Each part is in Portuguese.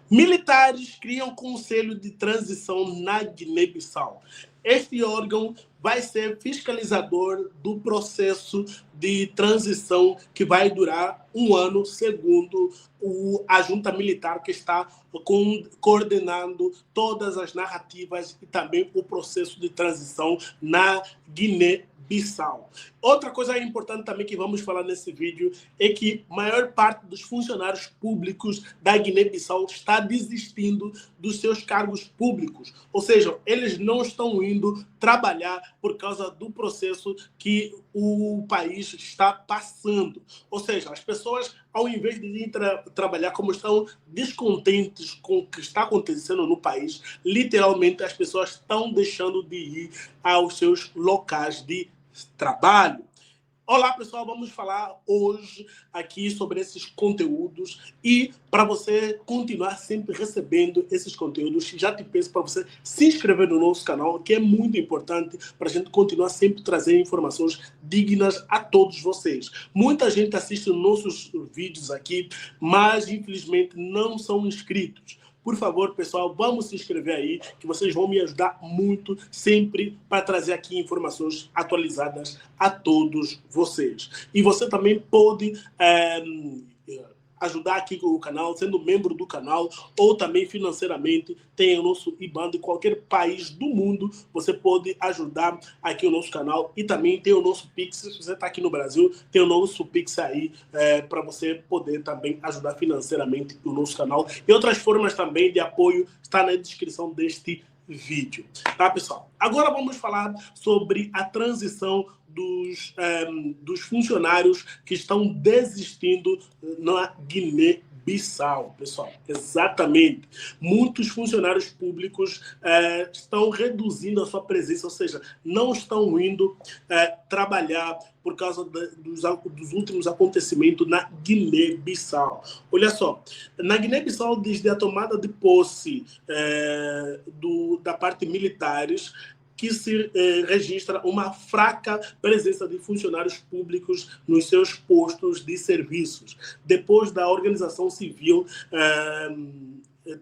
Militares criam Conselho de Transição na Guiné-Bissau. Este órgão vai ser fiscalizador do processo de transição que vai durar um ano, segundo a junta militar que está coordenando todas as narrativas e também o processo de transição na Guiné-Bissau. Outra coisa importante também que vamos falar nesse vídeo é que a maior parte dos funcionários públicos da Guiné-Bissau está desistindo dos seus cargos públicos. Ou seja, eles não estão indo trabalhar por causa do processo que o país está passando. Ou seja, as pessoas, ao invés de ir trabalhar, como estão descontentes com o que está acontecendo no país, literalmente as pessoas estão deixando de ir aos seus locais de trabalho. Olá, pessoal, vamos falar hoje aqui sobre esses conteúdos e para você continuar sempre recebendo esses conteúdos, já te peço para você se inscrever no nosso canal, que é muito importante para a gente continuar sempre trazendo informações dignas a todos vocês. Muita gente assiste nossos vídeos aqui, mas infelizmente não são inscritos. Por favor, pessoal, vamos se inscrever aí, que vocês vão me ajudar muito sempre para trazer aqui informações atualizadas a todos vocês. E você também pode ajudar aqui com o canal, sendo membro do canal, ou também financeiramente. Tem o nosso IBAN de qualquer país do mundo. Você pode ajudar aqui o nosso canal e também tem o nosso Pix. Se você está aqui no Brasil, tem o nosso Pix aí para você poder também ajudar financeiramente o nosso canal. E outras formas também de apoio está na descrição deste vídeo. Tá, pessoal? Agora vamos falar sobre a transição dos funcionários que estão desistindo na Guiné-Bissau, pessoal. Exatamente. Muitos funcionários públicos estão reduzindo a sua presença, ou seja, não estão indo trabalhar por causa dos últimos acontecimentos na Guiné-Bissau. Olha só, na Guiné-Bissau, desde a tomada de posse da parte militares, que se registra uma fraca presença de funcionários públicos nos seus postos de serviços, depois da organização civil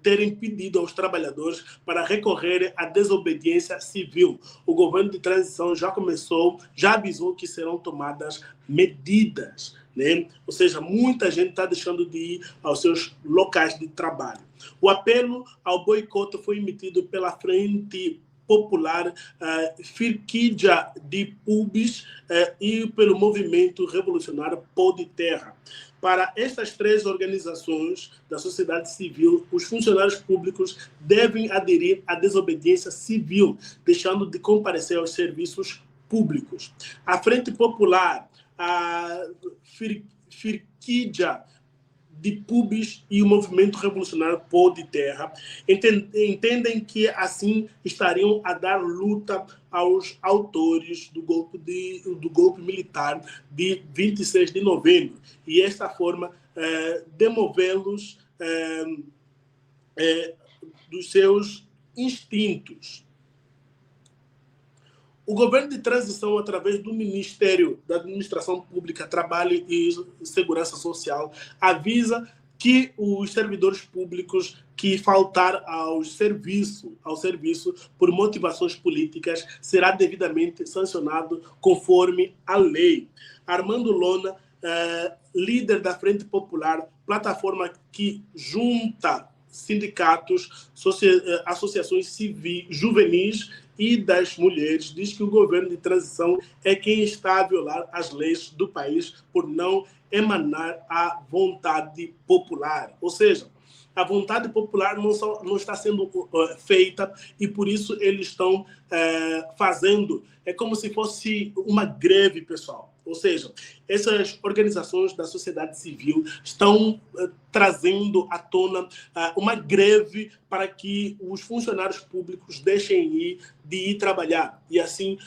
terem pedido aos trabalhadores para recorrerem à desobediência civil. O governo de transição já avisou que serão tomadas medidas, né? Ou seja, muita gente está deixando de ir aos seus locais de trabalho. O apelo ao boicote foi emitido pela Frente Popular Firquidja de Pubis e pelo Movimento Revolucionário Pó de Terra. Para estas três organizações da sociedade civil, os funcionários públicos devem aderir à desobediência civil, deixando de comparecer aos serviços públicos. A Frente Popular, a Firquidja de Pubis e o Movimento Revolucionário Pó de Terra entendem que assim estariam a dar luta aos autores do golpe militar de 26 de novembro e, desta forma, demovê-los dos seus instintos. O governo de transição, através do Ministério da Administração Pública, Trabalho e Segurança Social, avisa que os servidores públicos que faltar ao serviço por motivações políticas será devidamente sancionado conforme a lei. Armando Lona, líder da Frente Popular, plataforma que junta sindicatos, associações civis, juvenis e das mulheres, diz que o governo de transição é quem está a violar as leis do país por não emanar a vontade popular. Ou seja, a vontade popular não está sendo feita e por isso eles estão fazendo, é como se fosse uma greve, pessoal. Ou seja, essas organizações da sociedade civil estão trazendo à tona uma greve para que os funcionários públicos deixem de ir trabalhar. E assim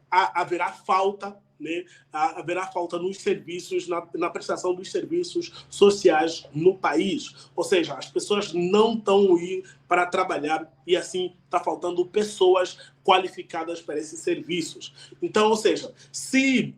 haverá falta, né? Haverá falta nos serviços, na prestação dos serviços sociais no país. Ou seja, as pessoas não estão indo para trabalhar e assim está faltando pessoas qualificadas para esses serviços. Então, ou seja, se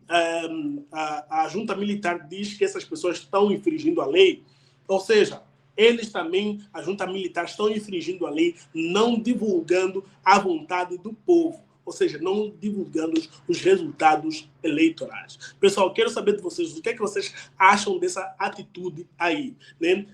a junta militar diz que essas pessoas estão infringindo a lei, ou seja, eles também, a junta militar, estão infringindo a lei, não divulgando a vontade do povo, ou seja, não divulgando os resultados eleitorais. Pessoal, quero saber de vocês, o que é que vocês acham dessa atitude aí, né?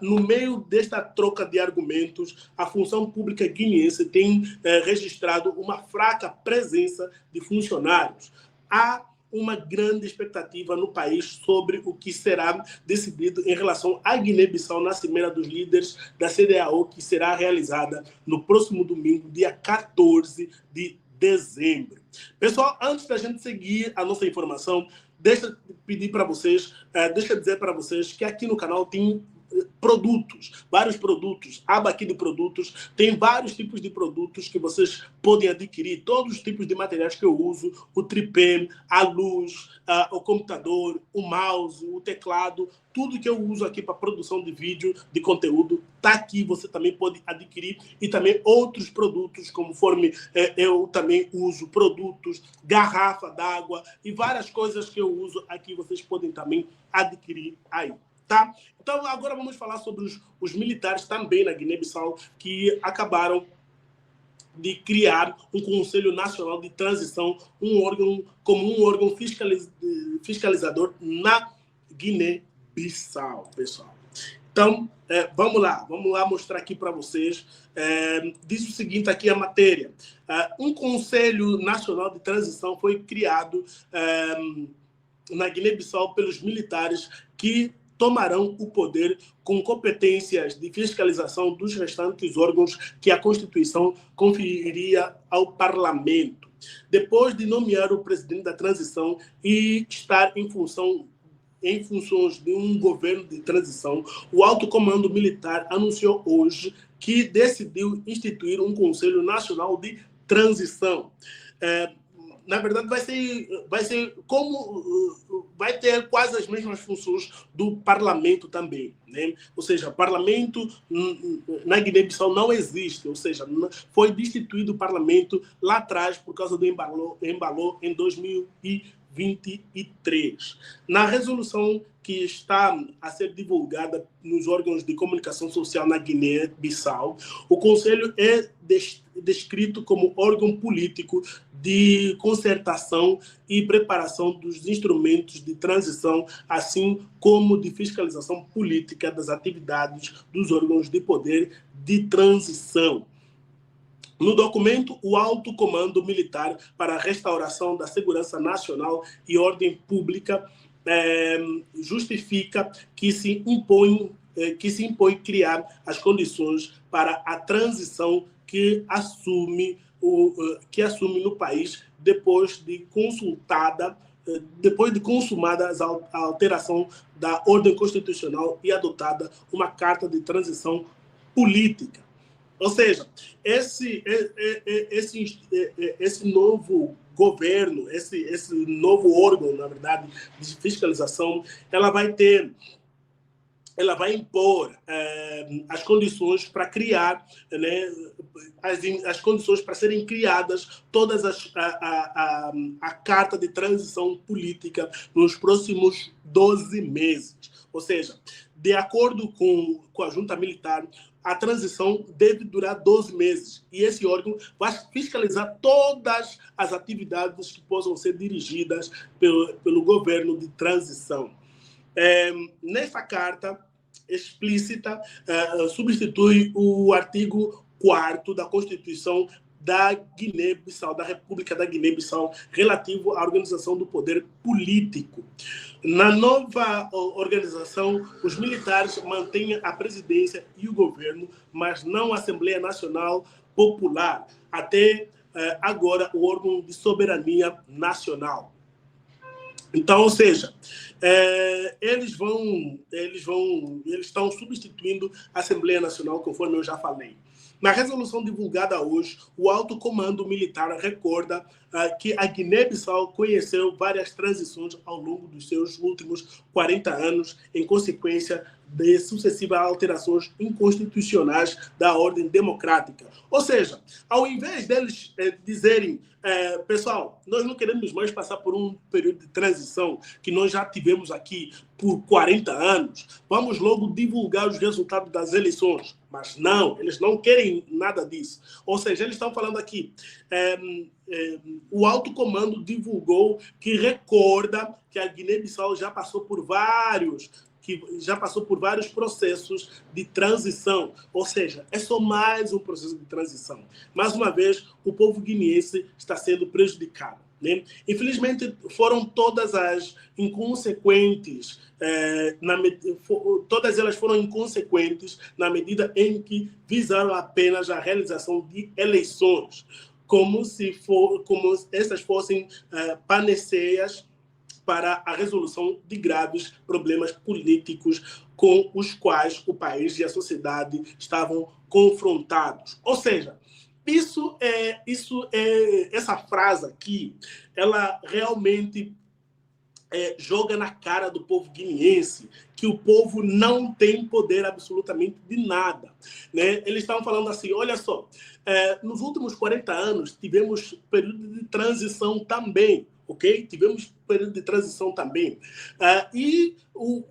No meio desta troca de argumentos, a função pública guineense tem registrado uma fraca presença de funcionários. Há uma grande expectativa no país sobre o que será decidido em relação à Guiné-Bissau na Cimeira dos Líderes da CEDEAO, que será realizada no próximo domingo, dia 14 de dezembro. Pessoal, antes da gente seguir a nossa informação, deixa eu pedir para vocês, deixa eu dizer para vocês que aqui no canal tem produtos, vários produtos, aba aqui de produtos, tem vários tipos de produtos que vocês podem adquirir, todos os tipos de materiais que eu uso, o tripé, a luz, o computador, o mouse, o teclado, tudo que eu uso aqui para produção de vídeo, de conteúdo, está aqui, você também pode adquirir, e também outros produtos, conforme eu também uso produtos, garrafa d'água e várias coisas que eu uso aqui, vocês podem também adquirir aí. Tá? Então, agora vamos falar sobre os militares também na Guiné-Bissau, que acabaram de criar um Conselho Nacional de Transição, um órgão fiscalizador na Guiné-Bissau, pessoal. Então, vamos lá mostrar aqui para vocês. Diz o seguinte aqui a matéria. Um Conselho Nacional de Transição foi criado na Guiné-Bissau pelos militares que tomarão o poder com competências de fiscalização dos restantes órgãos que a Constituição conferiria ao Parlamento. Depois de nomear o presidente da transição e estar em funções de um governo de transição, o Alto Comando Militar anunciou hoje que decidiu instituir um Conselho Nacional de Transição. Na verdade, vai ter quase as mesmas funções do parlamento também, né? Ou seja, o parlamento na Guiné-Bissau não existe, ou seja, foi destituído o parlamento lá atrás por causa do embalô em 2023. Na resolução que está a ser divulgada nos órgãos de comunicação social na Guiné-Bissau, o Conselho é descrito como órgão político de concertação e preparação dos instrumentos de transição, assim como de fiscalização política das atividades dos órgãos de poder de transição. No documento, o Alto Comando Militar para a Restauração da Segurança Nacional e Ordem Pública justifica que se impõe criar as condições para a transição que assume no país depois de consumada a alteração da ordem constitucional e adotada uma carta de transição política. Ou seja, esse novo governo, esse novo órgão, na verdade, de fiscalização, ela vai impor as condições para criar, né, as condições para serem criadas todas a carta de transição política nos próximos 12 meses. Ou seja, de acordo com a junta militar, a transição deve durar 12 meses e esse órgão vai fiscalizar todas as atividades que possam ser dirigidas pelo governo de transição. Nessa carta explícita, substitui o artigo 4º da Constituição da Guiné-Bissau, da República da Guiné-Bissau, relativo à organização do poder político. Na nova organização, os militares mantêm a presidência e o governo, mas não a Assembleia Nacional Popular, até agora o órgão de soberania nacional. Então, ou seja, eles estão substituindo a Assembleia Nacional, conforme eu já falei. Na resolução divulgada hoje, o Alto Comando Militar recorda que a Guiné-Bissau conheceu várias transições ao longo dos seus últimos 40 anos, em consequência de sucessivas alterações inconstitucionais da ordem democrática. Ou seja, ao invés deles dizerem, pessoal, nós não queremos mais passar por um período de transição que nós já tivemos aqui por 40 anos, vamos logo divulgar os resultados das eleições. Mas não, eles não querem nada disso. Ou seja, eles estão falando aqui, o alto comando divulgou que recorda que a Guiné-Bissau já passou por vários processos de transição. Ou seja, é só mais um processo de transição. Mais uma vez, o povo guineense está sendo prejudicado, né? Infelizmente, foram todas as inconsequentes, todas elas foram inconsequentes na medida em que visaram apenas a realização de eleições, como essas fossem panaceias para a resolução de graves problemas políticos com os quais o país e a sociedade estavam confrontados. Ou seja, essa frase aqui, ela realmente joga na cara do povo guineense que o povo não tem poder absolutamente de nada, né? Eles estavam falando assim, olha só, nos últimos 40 anos tivemos período de transição também, ok? Tivemos período de transição também.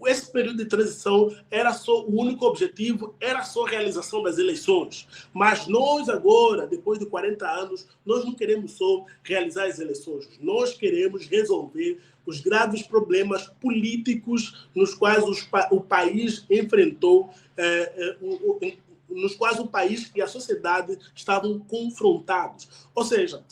Esse período de transição o único objetivo era só a realização das eleições. Mas nós agora, depois de 40 anos, nós não queremos só realizar as eleições. Nós queremos resolver os graves problemas políticos nos quais o país enfrentou, nos quais o país e a sociedade estavam confrontados. Ou seja,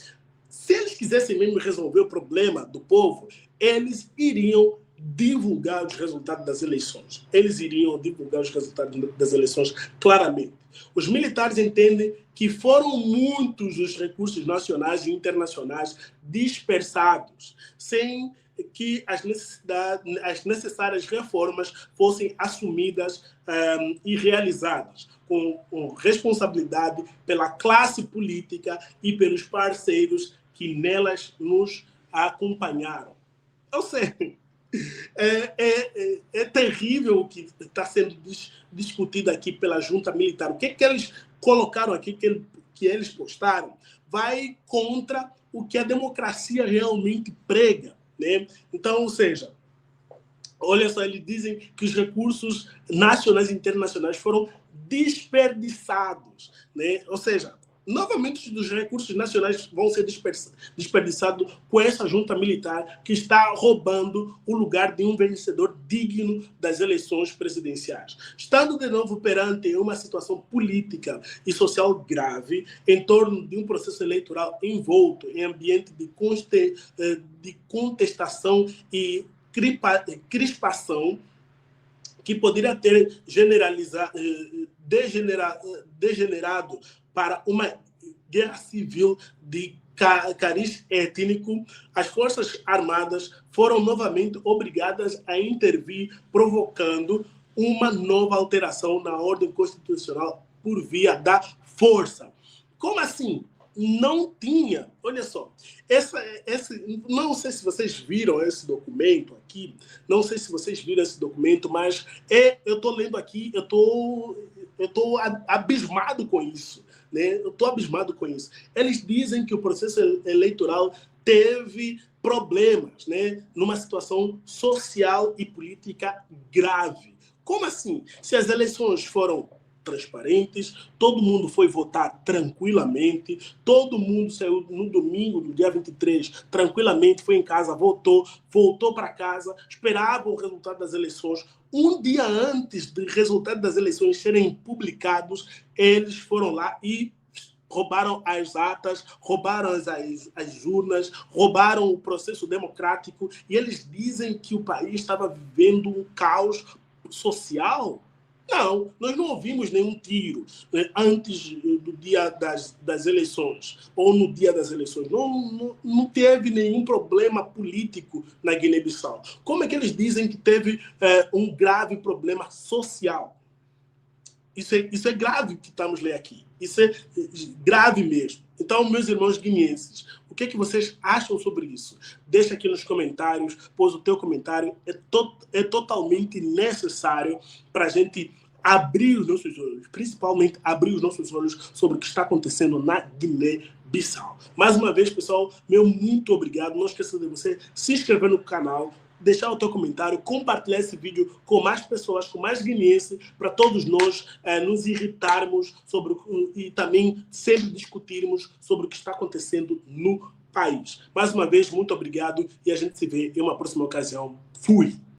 se eles quisessem mesmo resolver o problema do povo, eles iriam divulgar os resultados das eleições. Eles iriam divulgar os resultados das eleições claramente. Os militares entendem que foram muitos os recursos nacionais e internacionais dispersados, sem que as necessárias reformas fossem assumidas e realizadas com responsabilidade pela classe política e pelos parceiros que nelas nos acompanharam. Ou seja, é terrível o que está sendo discutido aqui pela junta militar. O que eles colocaram aqui, que eles postaram, vai contra o que a democracia realmente prega, né? Então, ou seja, olha só, eles dizem que os recursos nacionais e internacionais foram desperdiçados, né? Ou seja, novamente os recursos nacionais vão ser desperdiçados com essa junta militar que está roubando o lugar de um vencedor digno das eleições presidenciais. Estando de novo perante uma situação política e social grave, em torno de um processo eleitoral envolto em ambiente de contestação e crispação, que poderia ter degenerado para uma guerra civil de cariz étnico, as Forças Armadas foram novamente obrigadas a intervir, provocando uma nova alteração na ordem constitucional por via da força. Como assim? Não tinha, olha só, não sei se vocês viram esse documento aqui, não sei se vocês viram esse documento, mas eu estou lendo aqui, eu estou abismado com isso, né? Eu estou abismado com isso. Eles dizem que o processo eleitoral teve problemas, né? Numa situação social e política grave. Como assim? Se as eleições foram transparentes, todo mundo foi votar tranquilamente, todo mundo saiu no domingo, no dia 23, tranquilamente, foi em casa, voltou para casa, esperava o resultado das eleições. Um dia antes do resultado das eleições serem publicados, eles foram lá e roubaram as atas, roubaram as urnas, roubaram o processo democrático, e eles dizem que o país estava vivendo um caos social. Não, nós não ouvimos nenhum tiro, né, antes do dia das eleições, ou no dia das eleições. Não teve nenhum problema político na Guiné-Bissau. Como é que eles dizem que teve um grave problema social? Isso é grave que estamos lendo aqui. Isso é grave mesmo. Então, meus irmãos guineenses, o que vocês acham sobre isso? Deixa aqui nos comentários, pois o teu comentário é totalmente necessário para a gente abrir os nossos olhos, principalmente abrir os nossos olhos sobre o que está acontecendo na Guiné-Bissau. Mais uma vez, pessoal, meu muito obrigado. Não esqueça de você se inscrever no canal, deixar o teu comentário, compartilhar esse vídeo com mais pessoas, com mais guineenses, para todos nós nos irritarmos sobre, e também sempre discutirmos sobre o que está acontecendo no país. Mais uma vez, muito obrigado e a gente se vê em uma próxima ocasião. Fui!